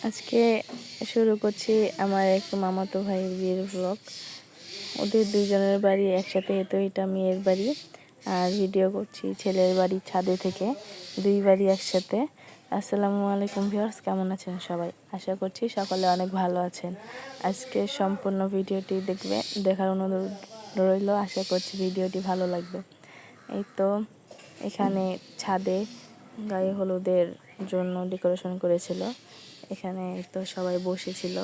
আজকে শুরু করছি আমার এক মামাতো ভাইয়ের বিয়ের ব্লগ। ওদের দুজনের বাড়ি একসাথে, তো এটা মেয়ের বাড়ি। আর ভিডিও করছি ছেলের বাড়ির ছাদে থেকে, দুই বাড়ি একসাথে। আসসালামু আলাইকুম ভিউয়ার্স, কেমন আছেন সবাই? আশা করছি সকলে অনেক ভালো আছেন। আজকে সম্পূর্ণ ভিডিওটি দেখার অনুরোধ রইল। আশা করছি ভিডিওটি ভালো লাগবে। এই তো এখানে ছাদে গায়ে হলুদের জন্য ডেকোরেশন করেছিল। এখানে তো সবাই বসেছিল।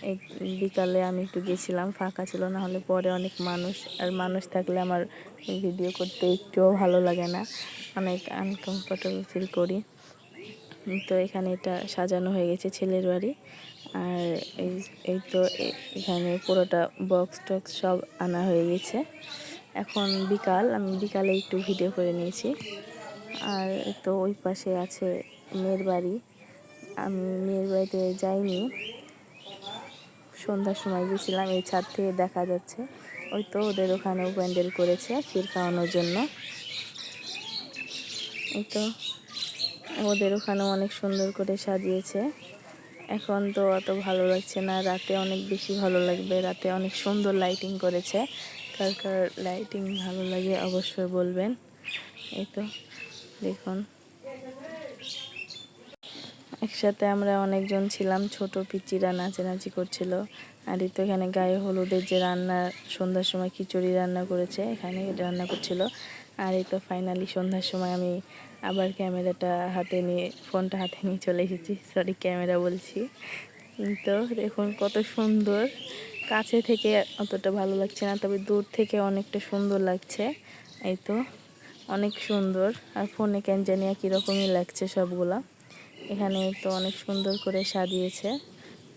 এই বিকালে আমি একটু গেছিলাম, ফাঁকা ছিল, না হলে পরে অনেক মানুষ, আর মানুষ থাকলে আমার ভিডিও করতে একটুও ভালো লাগে না, অনেক আনকমফোর্টেবল ফিল করি। তো এখানে এটা সাজানো হয়ে গেছে ছেলের বাড়ি। আর এই তো এখানে পুরোটা বক্স টক্স সব আনা হয়ে গেছে। এখন বিকাল, আমি বিকালে একটু ভিডিও করে নিয়েছি। আর তো ওই পাশে আছে মেয়ের বাড়ি। আমি মেয়ের বাড়িতে যাইনি, সন্ধ্যার সময় গেছিলাম। এই ছাদ থেকে দেখা যাচ্ছে। ওই তো ওদের ওখানেও প্যান্ডেল করেছে ক্ষীর খাওয়ানোর জন্য। এই তো ওদের ওখানেও অনেক সুন্দর করে সাজিয়েছে। এখন তো অত ভালো লাগছে না, রাতে অনেক বেশি ভালো লাগবে। রাতে অনেক সুন্দর লাইটিং করেছে। কার কার লাইটিং ভালো লাগে অবশ্যই বলবেন। এই তো দেখুন, একসাথে আমরা অনেকজন ছিলাম। ছোট পিচিরা নাচানাচি করছিল। আর এই তো এখানে গায়ে হলুদের যে রান্না, সন্ধ্যার সময় খিচুড়ি রান্না করেছে, এখানে রান্না করছিল। আর এই তো ফাইনালি সন্ধ্যার সময় আমি আবার ক্যামেরাটা হাতে নিয়ে, ফোনটা হাতে নিয়ে চলে এসেছি। সরি, ক্যামেরা বলছি। তো দেখুন কত সুন্দর। কাছে থেকে অতটা ভালো লাগছে না, তবে দূর থেকে অনেকটা সুন্দর লাগছে। এই তো অনেক সুন্দর। আর ফোনে কেন জানি কীরকমই লাগছে সবগুলা। এখানে তো অনেক সুন্দর করে সাজিয়েছে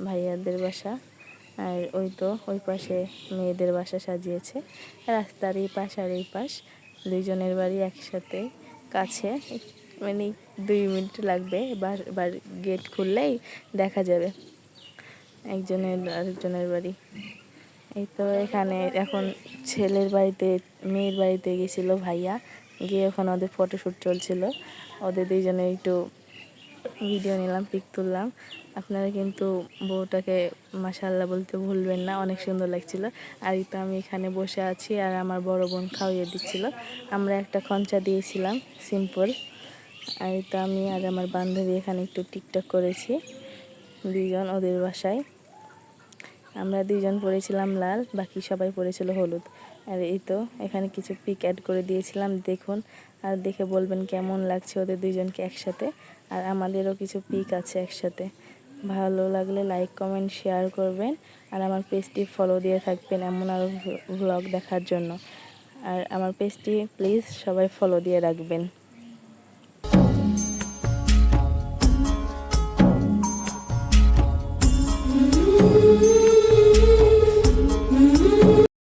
ভাইয়াদের বাসা। আর ওই তো ওই পাশে মেয়েদের বাসা সাজিয়েছে। রাস্তার এই পাশ আর এই পাশ, দুইজনের বাড়ি একসাথে কাছে, মানে 2 মিনিট লাগবে। এবার গেট খুললেই দেখা যাবে একজনের আরেকজনের বাড়ি। এই তো এখানে এখন ছেলের বাড়িতে, মেয়ের বাড়িতে গেছিলো ভাইয়া, গিয়ে ওখানে ওদের ফটোশ্যুট চলছিল। ওদের দুইজনে একটু ভিডিও নিলাম, পিক তুললাম। আপনারা কিন্তু বউটাকে মাশাআল্লাহ বলতে ভুলবেন না, অনেক সুন্দর লাগছিল। আর এই তো আমি এখানে বসে আছি, আর আমার বড় বোন খাওয়িয়ে দিচ্ছিল। আমরা একটা খঞ্চা দিয়েছিলাম সিম্পল। আর এই তো আমি আর আমার বান্ধবী এখানে একটু টিকটক করেছি দুইজন ওদের বাসায়। আমরা দুইজন পরেছিলাম লাল, বাকি সবাই পরেছিল হলুদ। আর এই তো এখানে কিছু পিক অ্যাড করে দিয়েছিলাম, দেখুন। আর দেখে বলবেন কেমন লাগছে ওদের দুইজনকে একসাথে। আর আমাদেরও কিছু পিক আছে একসাথে। ভালো লাগলে লাইক কমেন্ট শেয়ার করবেন। আর আমার পেজটি ফলো দিয়ে থাকবেন এমন আরও ভ্লগ দেখার জন্য। আর আমার পেজটি প্লিজ সবাই ফলো দিয়ে রাখবেন।